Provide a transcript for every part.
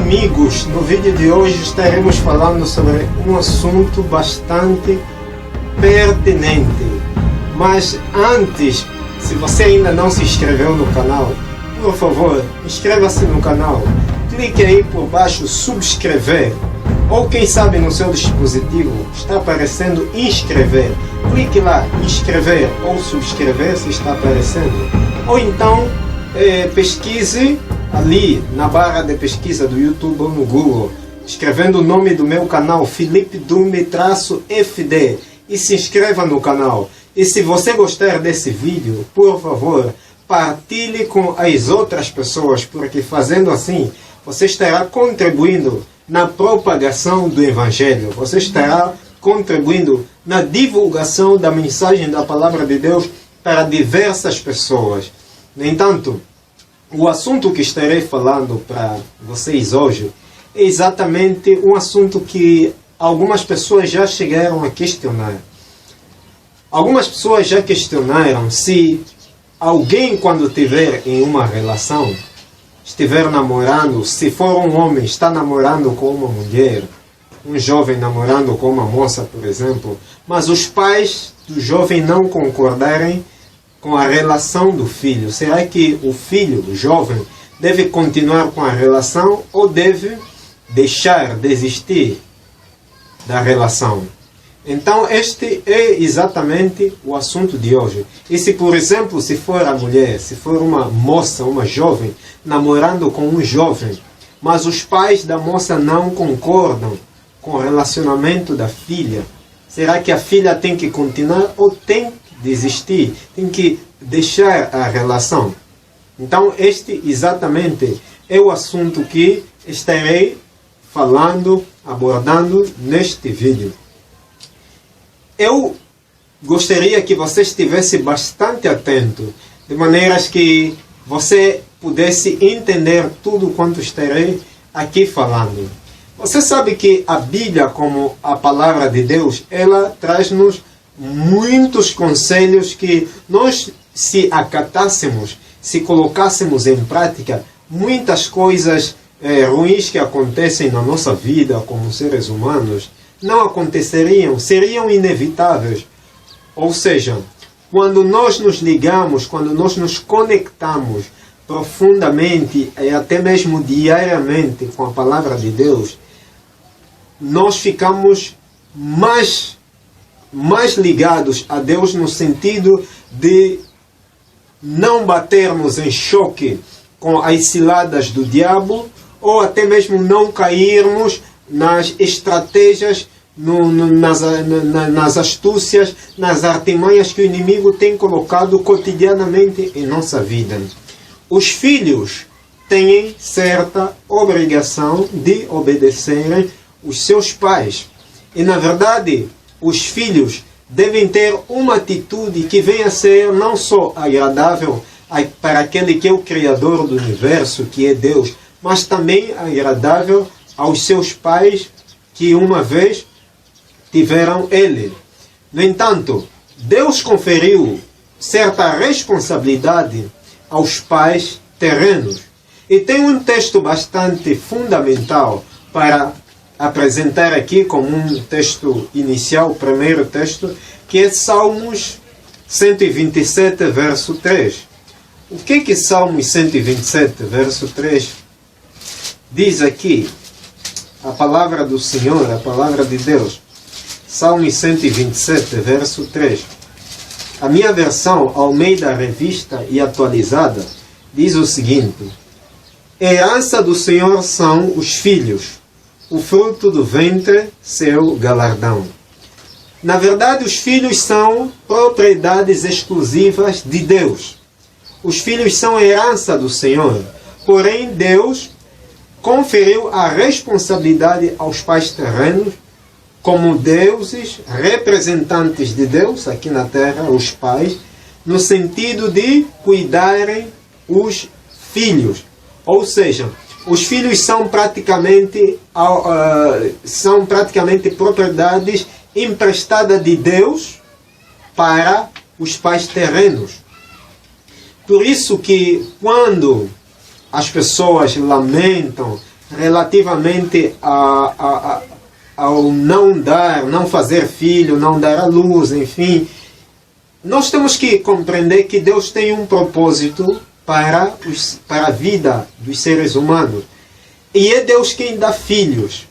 amigos, no vídeo de hoje estaremos falando sobre um assunto bastante pertinente. Mas antes, se você ainda não se inscreveu no canal, por favor, inscreva-se no canal. Clique aí por baixo subscrever, ou quem sabe no seu dispositivo está aparecendo inscrever. Clique lá, inscrever ou subscrever se está aparecendo. Ou então pesquise ali na barra de pesquisa do YouTube ou no Google, escrevendo o nome do meu canal, Felipe Dume-FD, e se inscreva no canal. E se você gostar desse vídeo, por favor, partilhe com as outras pessoas, porque fazendo assim, você estará contribuindo na propagação do Evangelho, você estará contribuindo na divulgação da mensagem da Palavra de Deus para diversas pessoas. No entanto, o assunto que estarei falando para vocês hoje é exatamente um assunto que algumas pessoas já chegaram a questionar. Algumas pessoas já questionaram se alguém, quando estiver em uma relação, estiver namorando, se for um homem, está namorando com uma mulher, um jovem namorando com uma moça, por exemplo, mas os pais do jovem não concordarem com a relação do filho. Será que o filho, o jovem, deve continuar com a relação ou deve desistir da relação? Então este é exatamente o assunto de hoje. E se, por exemplo, se for a mulher, se for uma moça, uma jovem, namorando com um jovem, mas os pais da moça não concordam com o relacionamento da filha, será que a filha tem que continuar ou tem que desistir, tem que deixar a relação? Então este exatamente é o assunto que estarei falando, abordando neste vídeo. Eu gostaria que você estivesse bastante atento, de maneiras que você pudesse entender tudo quanto estarei aqui falando. Você sabe que a Bíblia, como a Palavra de Deus, ela traz-nos muitos conselhos que nós, se acatássemos, se colocássemos em prática, muitas coisas ruins que acontecem na nossa vida como seres humanos não aconteceriam, seriam inevitáveis. Ou seja, quando nós nos ligamos, quando nós nos conectamos profundamente e até mesmo diariamente com a Palavra de Deus, nós ficamos mais ligados a Deus, no sentido de não batermos em choque com as ciladas do diabo, ou até mesmo não cairmos nas estratégias, nas astúcias, nas artimanhas que o inimigo tem colocado cotidianamente em nossa vida. Os filhos têm certa obrigação de obedecerem os seus pais. E na verdade, os filhos devem ter uma atitude que venha a ser não só agradável para aquele que é o Criador do universo, que é Deus, mas também agradável aos seus pais que uma vez tiveram ele. No entanto, Deus conferiu certa responsabilidade aos pais terrenos. E tem um texto bastante fundamental para apresentar aqui como um texto inicial, o primeiro texto, que é Salmos 127, verso 3. O que Salmos 127, verso 3 diz aqui? A palavra do Senhor, a palavra de Deus. Salmos 127, verso 3. A minha versão, Almeida Revista e Atualizada, diz o seguinte: herança do Senhor são os filhos, o fruto do ventre, seu galardão. Na verdade, os filhos são propriedades exclusivas de Deus. Os filhos são herança do Senhor. Porém, Deus conferiu a responsabilidade aos pais terrenos, como deuses, representantes de Deus aqui na terra, os pais, no sentido de cuidarem os filhos. Ou seja, os filhos são praticamente propriedades emprestadas de Deus para os pais terrenos. Por isso que quando as pessoas lamentam relativamente ao não dar, não fazer filho, não dar à luz, enfim, nós temos que compreender que Deus tem um propósito para a vida dos seres humanos. E é Deus quem dá filhos.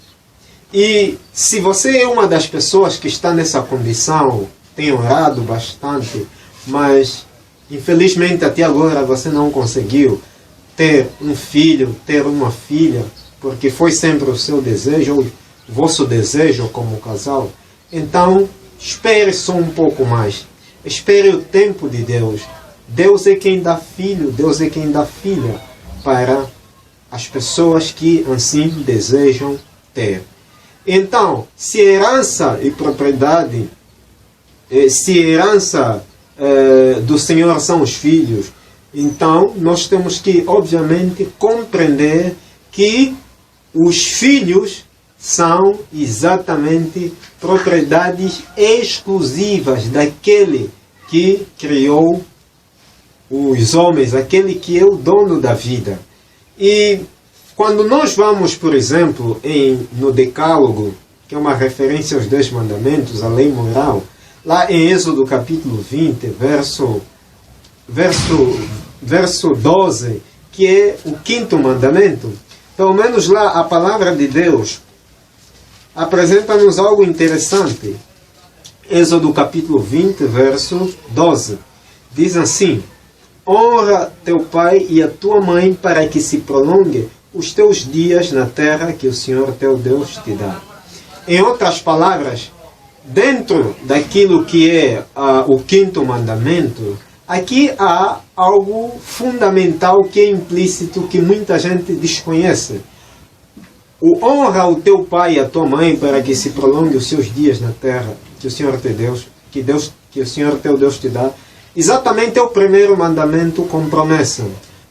E se você é uma das pessoas que está nessa condição, tem orado bastante, mas infelizmente até agora você não conseguiu ter um filho, ter uma filha, porque foi sempre o seu desejo, o vosso desejo como casal, então espere só um pouco mais. Espere o tempo de Deus. Deus é quem dá filho, Deus é quem dá filha para as pessoas que assim desejam ter. Então, se herança e propriedade, se herança do Senhor são os filhos, então nós temos que, obviamente, compreender que os filhos são exatamente propriedades exclusivas daquele que criou os homens, aquele que é o dono da vida. E quando nós vamos, por exemplo, no Decálogo, que é uma referência aos 10 mandamentos, a lei moral, lá em Êxodo capítulo 20, verso 12, que é o 5º mandamento, pelo menos lá a palavra de Deus apresenta-nos algo interessante. Êxodo capítulo 20, verso 12. Diz assim: honra teu pai e a tua mãe para que se prolongue os teus dias na terra que o Senhor teu Deus te dá. Em outras palavras, dentro daquilo que é o 5º mandamento, aqui há algo fundamental que é implícito, que muita gente desconhece. O honra o teu pai e a tua mãe para que se prolongue os seus dias na terra que o Senhor teu Deus, que o Senhor teu Deus te dá. Exatamente é o primeiro mandamento com promessa.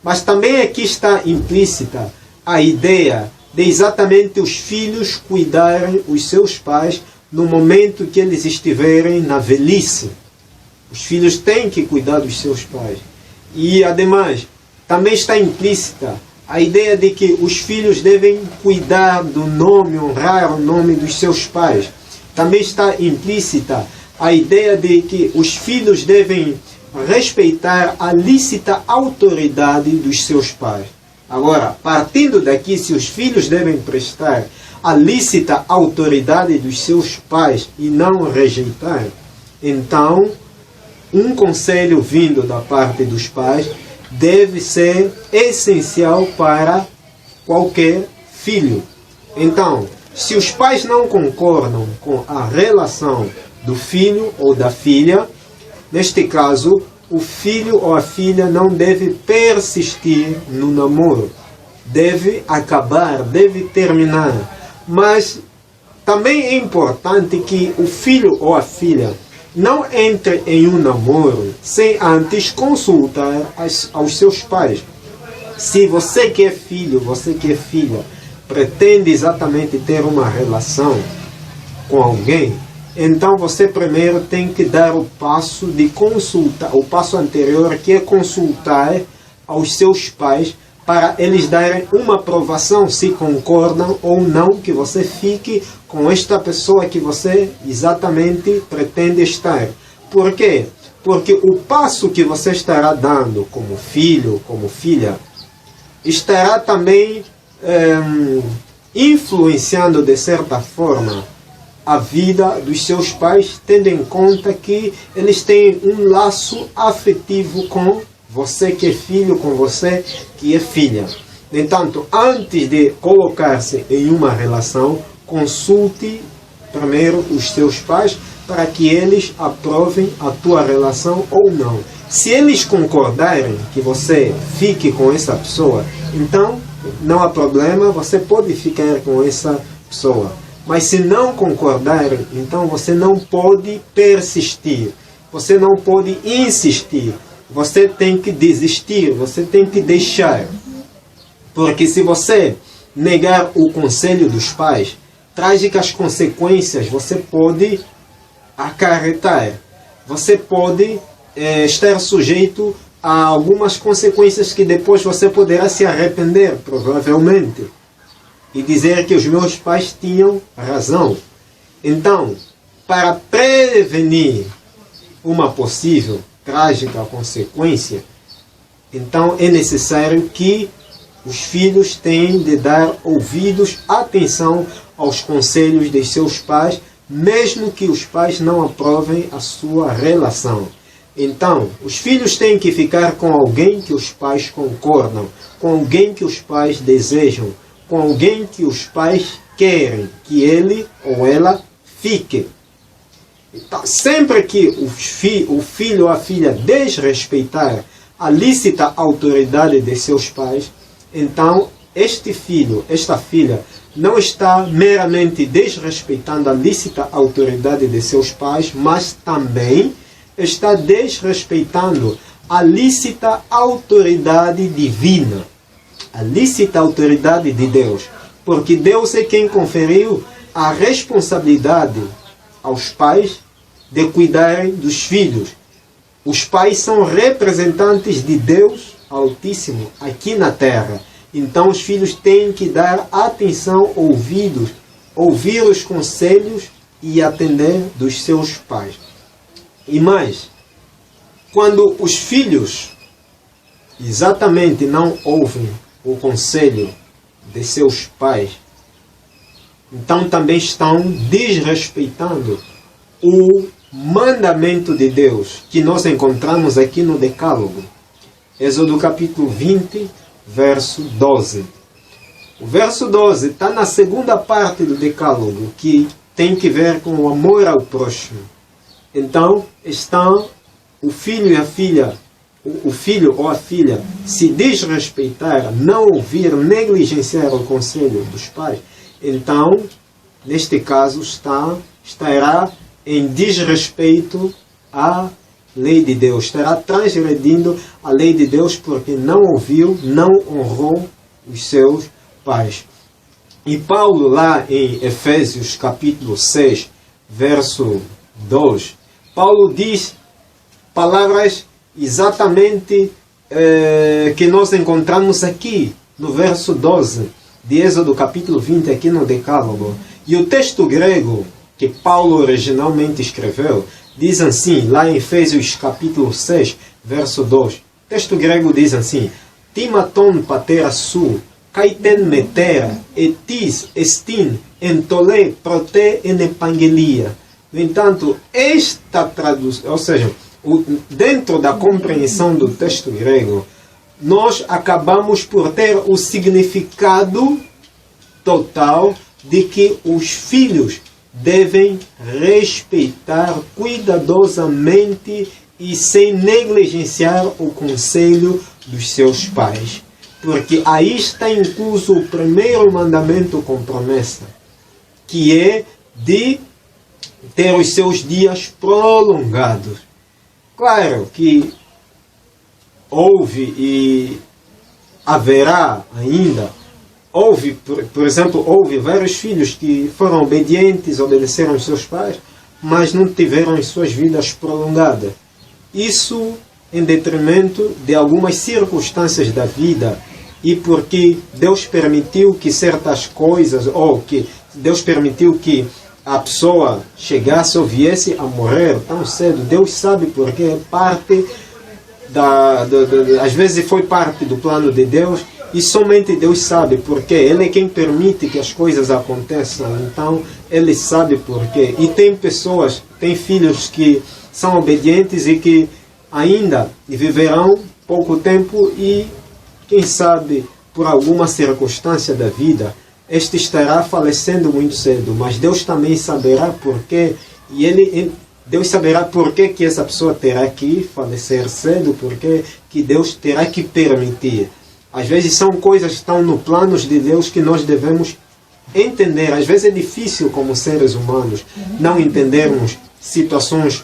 Mas também aqui está implícita a ideia de exatamente os filhos cuidarem os seus pais no momento que eles estiverem na velhice. Os filhos têm que cuidar dos seus pais. E, ademais, também está implícita a ideia de que os filhos devem cuidar do nome, honrar o nome dos seus pais. Também está implícita a ideia de que os filhos devem respeitar a lícita autoridade dos seus pais. Agora, partindo daqui, se os filhos devem prestar a lícita autoridade dos seus pais e não rejeitar, então um conselho vindo da parte dos pais deve ser essencial para qualquer filho. Então, se os pais não concordam com a relação do filho ou da filha, neste caso, o filho ou a filha não deve persistir no namoro. Deve acabar, deve terminar. Mas também é importante que o filho ou a filha não entre em um namoro sem antes consultar aos seus pais. Se você que é filho, você que é filha, pretende exatamente ter uma relação com alguém, então você primeiro tem que dar o passo de consultar, o passo anterior, que é consultar aos seus pais para eles darem uma aprovação se concordam ou não que você fique com esta pessoa que você exatamente pretende estar. Por quê? Porque o passo que você estará dando como filho, como filha, estará também influenciando de certa forma a vida dos seus pais, tendo em conta que eles têm um laço afetivo com você que é filho, com você que é filha. Entanto, antes de colocar-se em uma relação, consulte primeiro os seus pais para que eles aprovem a tua relação ou não. Se eles concordarem que você fique com essa pessoa, então não há problema, você pode ficar com essa pessoa. Mas se não concordarem, então você não pode persistir, você não pode insistir, você tem que desistir, você tem que deixar. Porque se você negar o conselho dos pais, trágicas consequências você pode acarretar. Você pode estar sujeito a algumas consequências que depois você poderá se arrepender, provavelmente. e dizer que os meus pais tinham razão. Então, para prevenir uma possível trágica consequência, então é necessário que os filhos tenham de dar ouvidos, atenção aos conselhos de seus pais, mesmo que os pais não aprovem a sua relação. Então, os filhos têm que ficar com alguém que os pais concordam, com alguém que os pais desejam, com alguém que os pais querem que ele ou ela fique. Então, sempre que o filho ou a filha desrespeitar a lícita autoridade de seus pais, então este filho, esta filha, não está meramente desrespeitando a lícita autoridade de seus pais, mas também está desrespeitando a lícita autoridade divina, a lícita autoridade de Deus, porque Deus é quem conferiu a responsabilidade aos pais de cuidarem dos filhos. Os pais são representantes de Deus Altíssimo aqui na terra. Então os filhos têm que dar atenção, ouvidos, ouvir os conselhos e atender dos seus pais. E mais, quando os filhos exatamente não ouvem o conselho de seus pais, então também estão desrespeitando o mandamento de Deus que nós encontramos aqui no Decálogo. Êxodo capítulo 20, verso 12. O verso 12 está na segunda parte do Decálogo, que tem que ver com o amor ao próximo. Então, estão o filho e a filha, o filho ou a filha se desrespeitar, não ouvir, negligenciar o conselho dos pais, então, neste caso, estará em desrespeito à lei de Deus, estará transgredindo a lei de Deus porque não ouviu, não honrou os seus pais. E Paulo, lá em Efésios capítulo 6, verso 2, Paulo diz palavras exatamente que nós encontramos aqui no verso 12 de Êxodo capítulo 20, aqui no Decálogo. E o texto grego que Paulo originalmente escreveu diz assim, lá em Efésios capítulo 6, verso 2. O texto grego diz assim: Timaton patera su, kaiten metera, etis estin entole prote en epangelia. No entanto, esta tradução, ou seja, dentro da compreensão do texto grego, nós acabamos por ter o significado total de que os filhos devem respeitar cuidadosamente e sem negligenciar o conselho dos seus pais. Porque aí está incluso o primeiro mandamento com promessa, que é de ter os seus dias prolongados. Claro que houve e haverá ainda, por exemplo, houve vários filhos que foram obedientes, obedeceram aos seus pais, mas não tiveram as suas vidas prolongadas. Isso em detrimento de algumas circunstâncias da vida, e porque Deus permitiu que certas coisas, ou que Deus permitiu que a pessoa chegasse ou viesse a morrer tão cedo. Deus sabe porque é parte às vezes foi parte do plano de Deus, e somente Deus sabe porque Ele é quem permite que as coisas aconteçam. Então Ele sabe porquê. E tem pessoas, tem filhos que são obedientes e que ainda viverão pouco tempo, e quem sabe por alguma circunstância da vida este estará falecendo muito cedo, mas Deus também saberá porquê, e Deus saberá porquê que essa pessoa terá que falecer cedo, porque que Deus terá que permitir. Às vezes são coisas que estão no planos de Deus que nós devemos entender. Às vezes é difícil como seres humanos não entendermos situações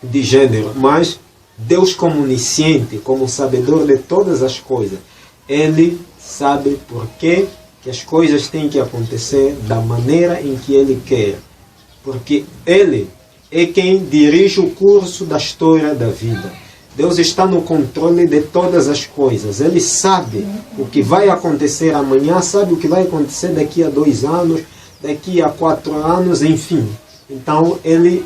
de gênero, mas Deus, como onisciente, como sabedor de todas as coisas, Ele sabe porquê que as coisas têm que acontecer da maneira em que Ele quer, porque Ele é quem dirige o curso da história da vida. Deus está no controle de todas as coisas. Ele sabe o que vai acontecer amanhã, sabe o que vai acontecer daqui a 2 anos, daqui a 4 anos, enfim. Então, Ele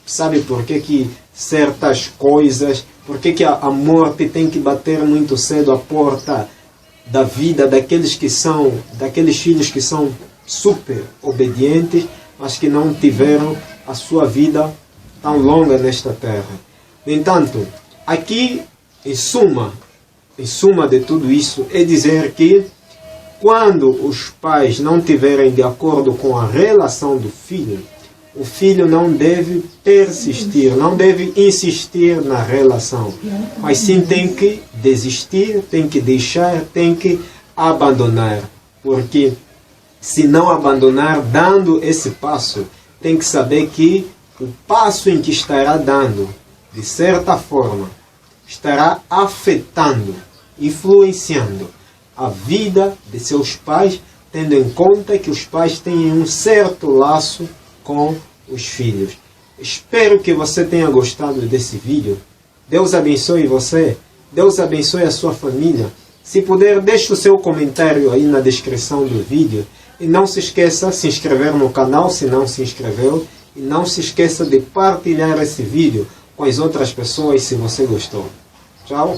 sabe por que certas coisas, por que a morte tem que bater muito cedo à porta da vida daqueles filhos que são super obedientes, mas que não tiveram a sua vida tão longa nesta terra. No entanto, aqui, em suma de tudo isso, é dizer que quando os pais não estiverem de acordo com a relação do filho, o filho não deve persistir, não deve insistir na relação, mas sim tem que desistir, tem que deixar, tem que abandonar. Porque se não abandonar, dando esse passo, tem que saber que o passo em que estará dando, de certa forma, estará afetando, influenciando a vida de seus pais, tendo em conta que os pais têm um certo laço com os filhos. Espero que você tenha gostado desse vídeo. Deus abençoe você. Deus abençoe a sua família. Se puder, deixe o seu comentário aí na descrição do vídeo. E não se esqueça de se inscrever no canal se não se inscreveu. E não se esqueça de partilhar esse vídeo com as outras pessoas se você gostou. Tchau.